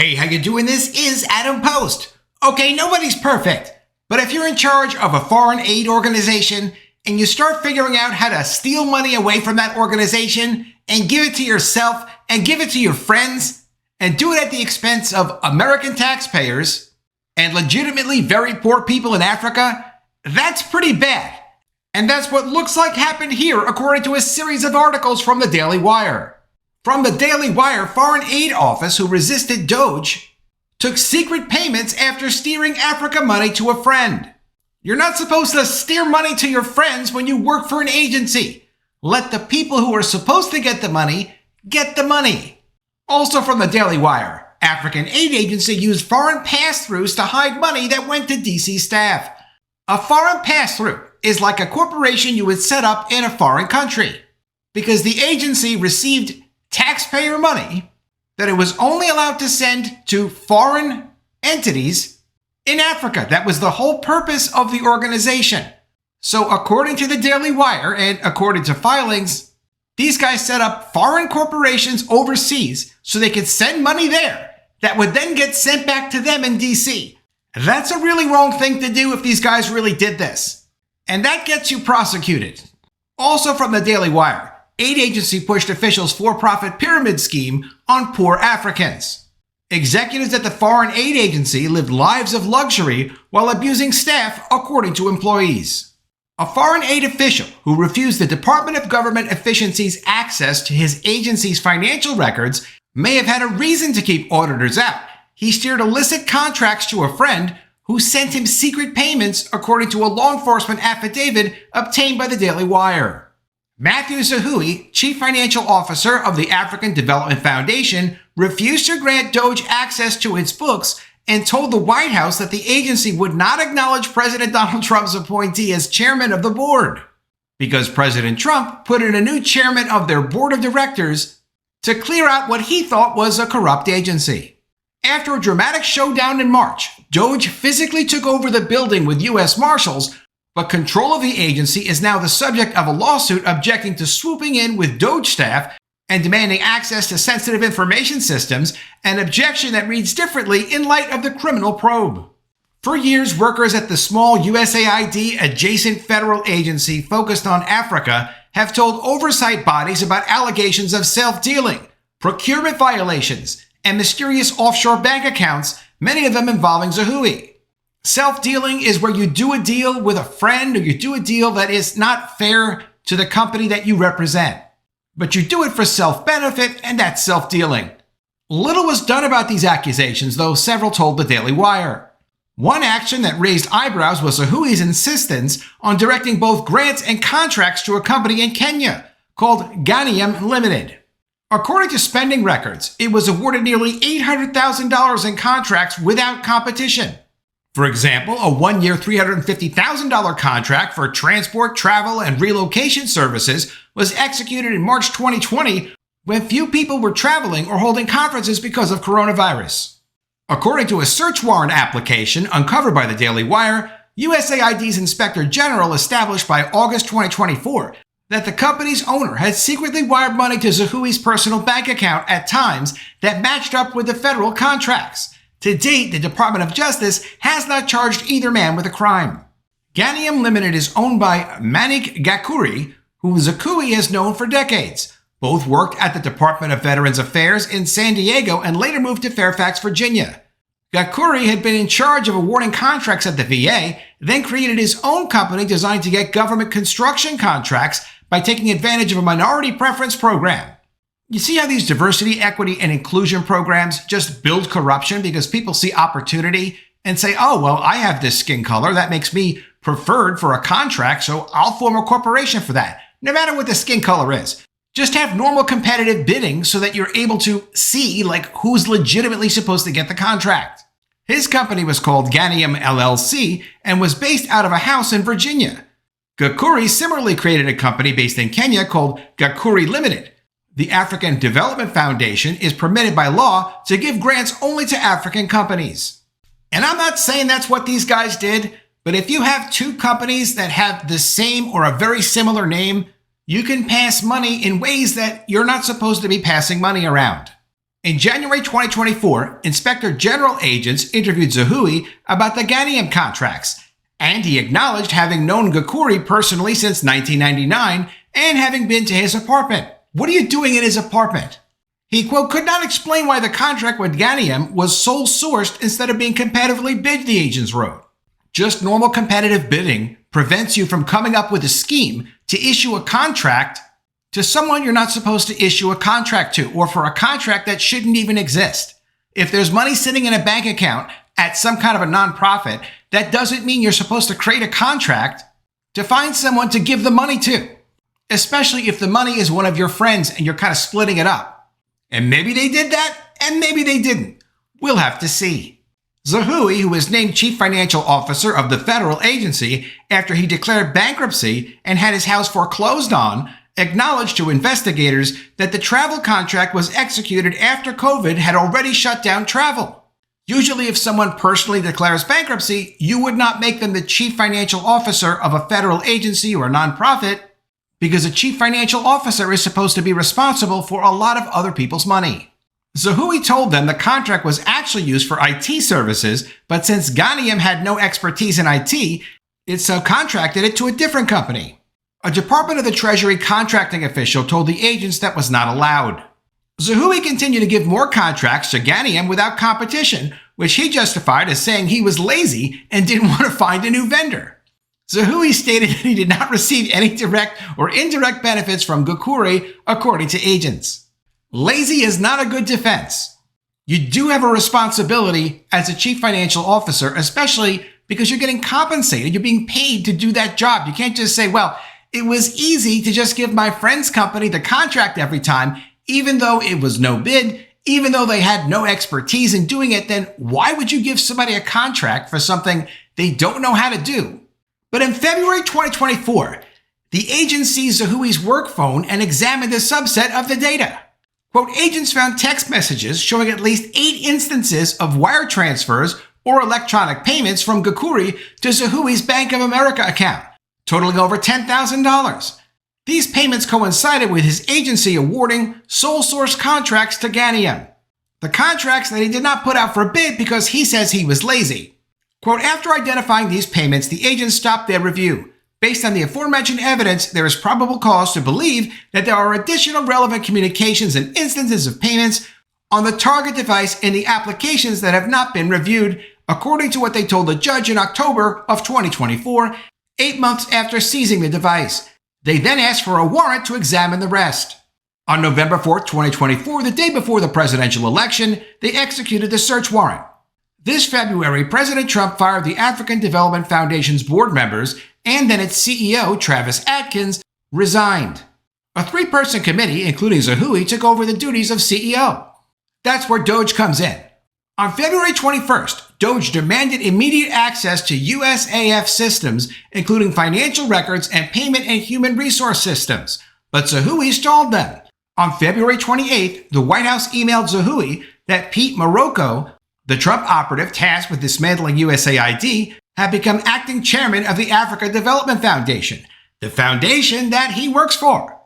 Hey, how you doing? This is Adam Post. Okay, nobody's perfect, but if you're in charge of a foreign aid organization and you start figuring out how to steal money away from that organization and give it to yourself and give it to your friends and do it at the expense of American taxpayers and legitimately very poor people in Africa, that's pretty bad. And that's what looks like happened here, according to a series of articles from the Daily Wire. From the Daily Wire, Foreign Aid Office, who resisted DOGE, took secret payments after steering Africa money to a friend. You're not supposed to steer money to your friends when you work for an agency. Let the people who are supposed to get the money get the money. Also from the Daily Wire, African Aid Agency used foreign pass-throughs to hide money that went to DC staff. A foreign pass-through is like a corporation you would set up in a foreign country, because the agency received taxpayer money that it was only allowed to send to foreign entities in Africa. That was the whole purpose of the organization. So according to the Daily Wire and according to filings, these guys set up foreign corporations overseas so they could send money there that would then get sent back to them in DC. That's a really wrong thing to do if these guys really did this. And that gets you prosecuted. Also from the Daily Wire, aid agency pushed officials' for-profit pyramid scheme on poor Africans. Executives at the Foreign Aid Agency lived lives of luxury while abusing staff, according to employees. A foreign aid official who refused the Department of Government Efficiency's access to his agency's financial records may have had a reason to keep auditors out. He steered illicit contracts to a friend who sent him secret payments, according to a law enforcement affidavit obtained by the Daily Wire. Matthew Zahui, chief financial officer of the African Development Foundation, refused to grant DOGE access to its books and told the White House that the agency would not acknowledge President Donald Trump's appointee as chairman of the board, because President Trump put in a new chairman of their board of directors to clear out what he thought was a corrupt agency. After a dramatic showdown in March, DOGE physically took over the building with U.S. Marshals, but control of the agency is now the subject of a lawsuit objecting to swooping in with DOGE staff and demanding access to sensitive information systems, an objection that reads differently in light of the criminal probe. For years, workers at the small USAID adjacent federal agency focused on Africa have told oversight bodies about allegations of self-dealing, procurement violations, and mysterious offshore bank accounts, many of them involving Zahui. Self-dealing is where you do a deal with a friend or you do a deal that is not fair to the company that you represent. But you do it for self-benefit, and that's self-dealing. Little was done about these accusations, though several told the Daily Wire. One action that raised eyebrows was Zahui's insistence on directing both grants and contracts to a company in Kenya called Ganium Limited. According to spending records, it was awarded nearly $800,000 in contracts without competition. For example, a one-year $350,000 contract for transport, travel, and relocation services was executed in March 2020 when few people were traveling or holding conferences because of coronavirus. According to a search warrant application uncovered by the Daily Wire, USAID's Inspector General established by August 2024 that the company's owner had secretly wired money to Zahui's personal bank account at times that matched up with the federal contracts. To date, the Department of Justice has not charged either man with a crime. Ganium Limited is owned by Manik Gakuri, who Zahui has known for decades. Both worked at the Department of Veterans Affairs in San Diego and later moved to Fairfax, Virginia. Gakuri had been in charge of awarding contracts at the VA, then created his own company designed to get government construction contracts by taking advantage of a minority preference program. You see how these diversity, equity, and inclusion programs just build corruption because people see opportunity and say, oh, well, I have this skin color. That makes me preferred for a contract, so I'll form a corporation for that, no matter what the skin color is. Just have normal competitive bidding so that you're able to see who's legitimately supposed to get the contract. His company was called Ganium LLC and was based out of a house in Virginia. Gakuri similarly created a company based in Kenya called Gakuri Limited. The African Development Foundation is permitted by law to give grants only to African companies. And I'm not saying that's what these guys did, but if you have two companies that have the same or a very similar name, you can pass money in ways that you're not supposed to be passing money around. In January 2024, Inspector General agents interviewed Zahui about the Ganium contracts, and he acknowledged having known Gukuri personally since 1999 and having been to his apartment. What are you doing in his apartment? He, quote, could not explain why the contract with Ganium was sole sourced instead of being competitively bid, the agents wrote. Just normal competitive bidding prevents you from coming up with a scheme to issue a contract to someone you're not supposed to issue a contract to, or for a contract that shouldn't even exist. If there's money sitting in a bank account at some kind of a nonprofit, that doesn't mean you're supposed to create a contract to find someone to give the money to, especially if the money is one of your friends and you're kind of splitting it up. And maybe they did that, and maybe they didn't. We'll have to see. Zahui, who was named Chief Financial Officer of the federal agency after he declared bankruptcy and had his house foreclosed on, acknowledged to investigators that the travel contract was executed after COVID had already shut down travel. Usually, if someone personally declares bankruptcy, you would not make them the chief financial officer of a federal agency or a nonprofit, because a chief financial officer is supposed to be responsible for a lot of other people's money. Zahui told them the contract was actually used for IT services, but since Ganium had no expertise in IT, it subcontracted it to a different company. A Department of the Treasury contracting official told the agents that was not allowed. Zahui continued to give more contracts to Ganium without competition, which he justified as saying he was lazy and didn't want to find a new vendor. Zahui stated that he did not receive any direct or indirect benefits from Gukuri, according to agents. Lazy is not a good defense. You do have a responsibility as a chief financial officer, especially because you're getting compensated. You're being paid to do that job. You can't just say, well, it was easy to just give my friend's company the contract every time, even though it was no bid, even though they had no expertise in doing it. Then why would you give somebody a contract for something they don't know how to do? But in February 2024, the agent seized Zahui's work phone and examined a subset of the data. Quote, agents found text messages showing at least 8 instances of wire transfers or electronic payments from Gukuri to Zahui's Bank of America account, totaling over $10,000. These payments coincided with his agency awarding sole source contracts to Ganium, the contracts that he did not put out for bid because he says he was lazy. Quote, after identifying these payments, the agents stopped their review. Based on the aforementioned evidence, there is probable cause to believe that there are additional relevant communications and instances of payments on the target device in the applications that have not been reviewed, according to what they told the judge in October of 2024, 8 months after seizing the device. They then asked for a warrant to examine the rest. On November 4, 2024, the day before the presidential election, they executed the search warrant. This February, President Trump fired the African Development Foundation's board members, and then its CEO, Travis Atkins, resigned. A 3-person committee, including Zahui, took over the duties of CEO. That's where DOGE comes in. On February 21st, DOGE demanded immediate access to USAF systems, including financial records and payment and human resource systems. But Zahui stalled them. On February 28th, the White House emailed Zahui that Pete Marocco, the Trump operative tasked with dismantling USAID, had become acting chairman of the Africa Development Foundation, the foundation that he works for.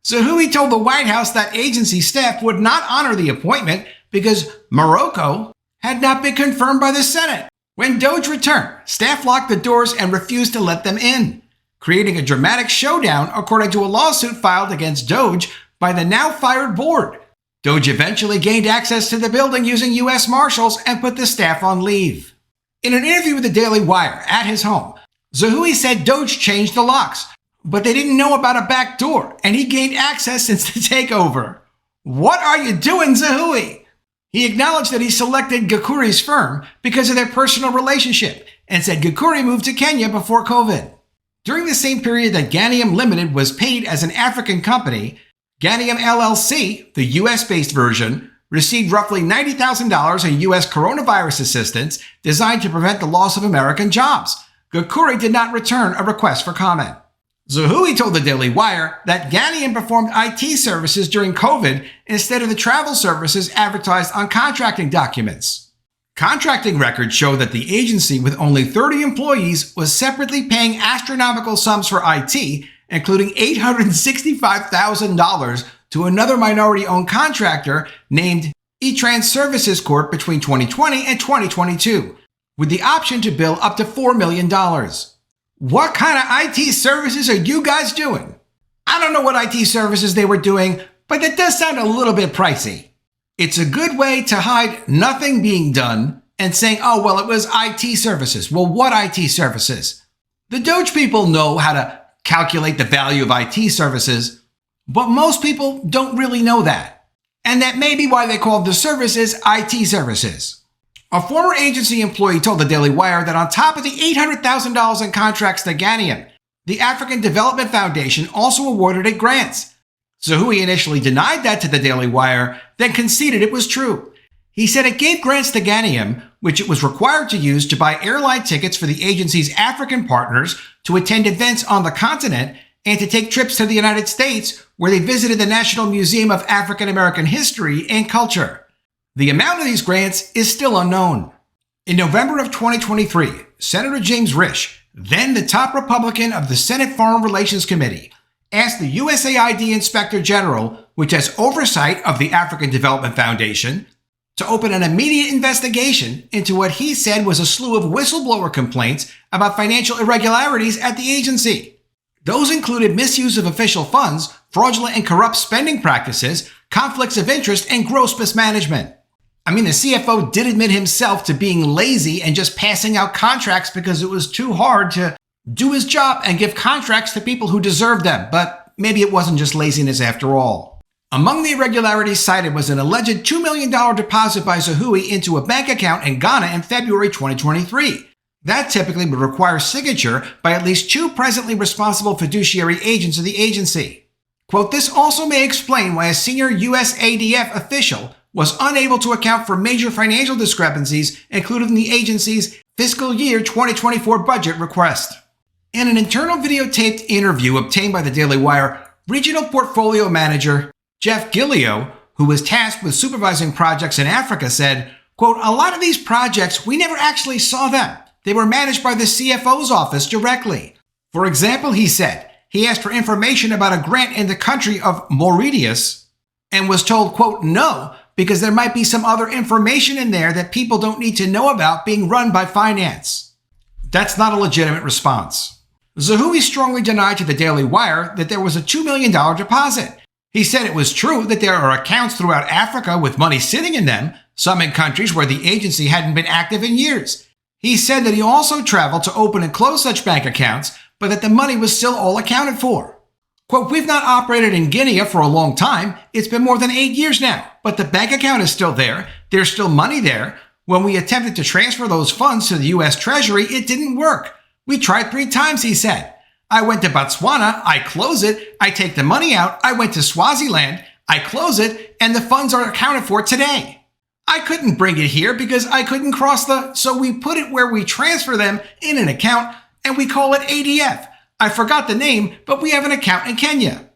Zahui told the White House that agency staff would not honor the appointment because Marocco had not been confirmed by the Senate. When DOGE returned, staff locked the doors and refused to let them in, creating a dramatic showdown according to a lawsuit filed against DOGE by the now-fired board. DOGE eventually gained access to the building using U.S. Marshals and put the staff on leave. In an interview with the Daily Wire at his home, Zahui said DOGE changed the locks, but they didn't know about a back door, and he gained access since the takeover. What are you doing, Zahui? He acknowledged that he selected Gukuri's firm because of their personal relationship and said Gukuri moved to Kenya before COVID. During the same period that Ganium Limited was paid as an African company, Ganium LLC, the US-based version, received roughly $90,000 in US coronavirus assistance designed to prevent the loss of American jobs. Gukuri did not return a request for comment. Zahui told the Daily Wire that Ganium performed IT services during COVID instead of the travel services advertised on contracting documents. Contracting records show that the agency, with only 30 employees, was separately paying astronomical sums for IT, including $865,000 to another minority-owned contractor named E-Trans Services Corp. between 2020 and 2022, with the option to bill up to $4 million. What kind of IT services are you guys doing? I don't know what IT services they were doing, but that does sound a little bit pricey. It's a good way to hide nothing being done and saying, oh, well, it was IT services. Well, what IT services? The DOGE people know how to calculate the value of IT services, but most people don't really know that. And that may be why they called the services IT services. A former agency employee told the Daily Wire that on top of the $800,000 in contracts to Ghanium, the African Development Foundation also awarded it grants. Zahoui initially denied that to the Daily Wire, then conceded it was true. He said it gave grants to Ghanium, which it was required to use to buy airline tickets for the agency's African partners to attend events on the continent and to take trips to the United States, where they visited the National Museum of African American History and Culture. The amount of these grants is still unknown. In November of 2023, Senator James Risch, then the top Republican of the Senate Foreign Relations Committee, asked the USAID Inspector General, which has oversight of the African Development Foundation, to open an immediate investigation into what he said was a slew of whistleblower complaints about financial irregularities at the agency. Those included misuse of official funds, fraudulent and corrupt spending practices, conflicts of interest, and gross mismanagement. I mean, the CFO did admit himself to being lazy and just passing out contracts because it was too hard to do his job and give contracts to people who deserved them, but maybe it wasn't just laziness after all. Among the irregularities cited was an alleged $2 million deposit by Zahoui into a bank account in Ghana in February 2023. That typically would require signature by at least 2 presently responsible fiduciary agents of the agency. Quote, this also may explain why a senior USADF official was unable to account for major financial discrepancies included in the agency's fiscal year 2024 budget request. In an internal videotaped interview obtained by the Daily Wire, Regional Portfolio Manager Jeff Gillio, who was tasked with supervising projects in Africa, said, quote, a lot of these projects, we never actually saw them. They were managed by the CFO's office directly. For example, he said, he asked for information about a grant in the country of Mauritius and was told, quote, no, because there might be some other information in there that people don't need to know about being run by finance. That's not a legitimate response. Zahoui strongly denied to the Daily Wire that there was a $2 million deposit. He said it was true that there are accounts throughout Africa with money sitting in them, some in countries where the agency hadn't been active in years. He said that he also traveled to open and close such bank accounts, but that the money was still all accounted for. Quote, we've not operated in Guinea for a long time. It's been more than 8 years now, but the bank account is still there. There's still money there. When we attempted to transfer those funds to the U.S. Treasury, it didn't work. We tried 3 times, he said. I went to Botswana, I close it, I take the money out, I went to Swaziland, I close it, and the funds are accounted for today. I couldn't bring it here because I couldn't so we put it where we transfer them in an account and we call it ADF. I forgot the name, but we have an account in Kenya.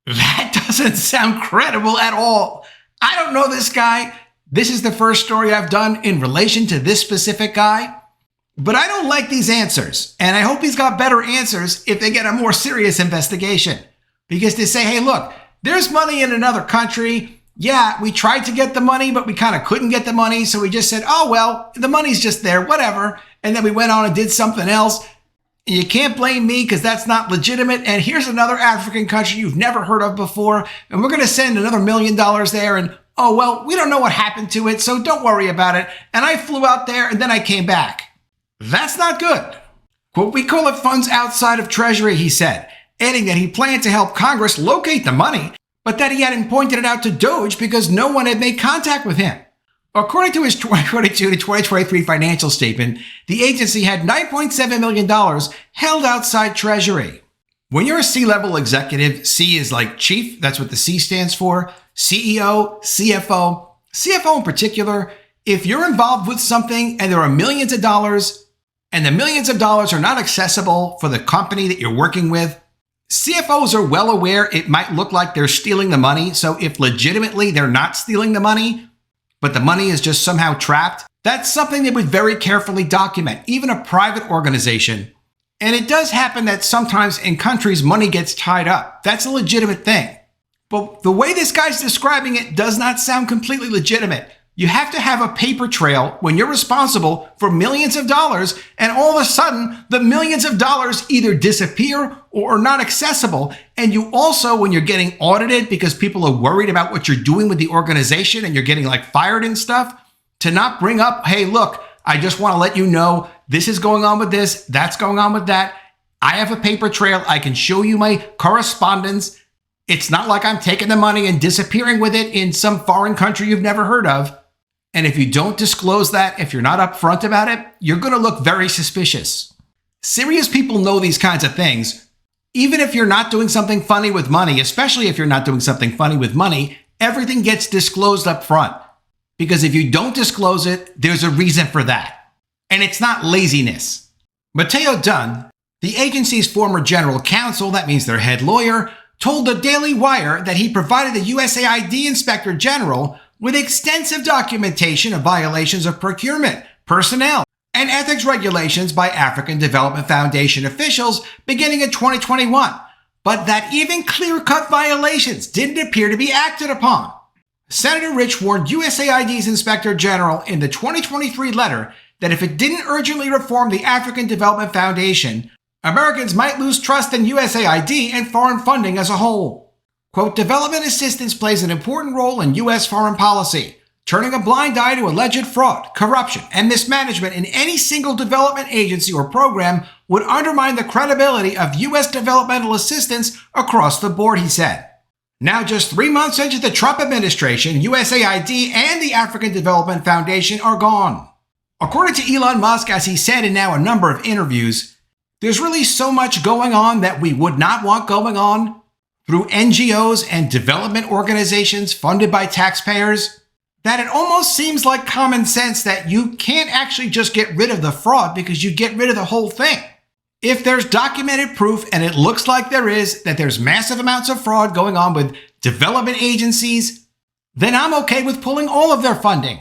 That doesn't sound credible at all. I don't know this guy. This is the first story I've done in relation to this specific guy. But I don't like these answers, and I hope he's got better answers if they get a more serious investigation. Because to say, hey, look, there's money in another country. Yeah, we tried to get the money, but we kind of couldn't get the money. So we just said, oh, well, the money's just there, whatever. And then we went on and did something else. And you can't blame me because that's not legitimate. And here's another African country you've never heard of before. And we're going to send another $1 million there. And, oh, well, we don't know what happened to it, so don't worry about it. And I flew out there and then I came back. That's not good. Quote, we call it funds outside of Treasury, he said, adding that he planned to help Congress locate the money, but that he hadn't pointed it out to DOGE because no one had made contact with him. According to his 2022 to 2023 financial statement, the agency had $9.7 million held outside Treasury. When you're a C-level executive, C is like chief, that's what the C stands for, CEO, CFO. CFO in particular, if you're involved with something and there are millions of dollars, and the millions of dollars are not accessible for the company that you're working with, CFOs are well aware it might look like they're stealing the money. So if legitimately they're not stealing the money, but the money is just somehow trapped, that's something they would very carefully document, even a private organization. And it does happen that sometimes in countries money gets tied up. That's a legitimate thing. But the way this guy's describing it does not sound completely legitimate. You have to have a paper trail when you're responsible for millions of dollars, and all of a sudden, the millions of dollars either disappear or are not accessible. And you also, when you're getting audited because people are worried about what you're doing with the organization and you're getting like fired and stuff, to not bring up, hey, look, I just want to let you know this is going on with this, that's going on with that. I have a paper trail. I can show you my correspondence. It's not like I'm taking the money and disappearing with it in some foreign country you've never heard of. And if you don't disclose that, if you're not upfront about it, you're going to look very suspicious. Serious people know these kinds of things. Even if you're not doing something funny with money, especially if you're not doing something funny with money, everything gets disclosed up front. Because if you don't disclose it, there's a reason for that. And it's not laziness. Matteo Dunn, the agency's former general counsel, that means their head lawyer, told the Daily Wire that he provided the USAID Inspector General with extensive documentation of violations of procurement, personnel, and ethics regulations by African Development Foundation officials beginning in 2021, but that even clear-cut violations didn't appear to be acted upon. Senator Rich warned USAID's Inspector General in the 2023 letter that if it didn't urgently reform the African Development Foundation, Americans might lose trust in USAID and foreign funding as a whole. Quote, development assistance plays an important role in U.S. foreign policy. Turning a blind eye to alleged fraud, corruption, and mismanagement in any single development agency or program would undermine the credibility of U.S. developmental assistance across the board, he said. Now, just 3 months into the Trump administration, USAID and the African Development Foundation are gone. According to Elon Musk, as he said in now a number of interviews, there's really so much going on that we would not want going on through NGOs and development organizations funded by taxpayers that it almost seems like common sense that you can't actually just get rid of the fraud because you get rid of the whole thing. If there's documented proof, and it looks like there is, that there's massive amounts of fraud going on with development agencies, then I'm okay with pulling all of their funding.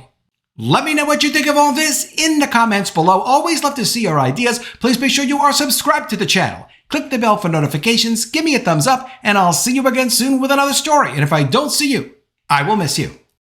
Let me know what you think of all this in the comments below. Always love to see your ideas. Please be sure you are subscribed to the channel. Click the bell for notifications, give me a thumbs up, and I'll see you again soon with another story. And if I don't see you, I will miss you.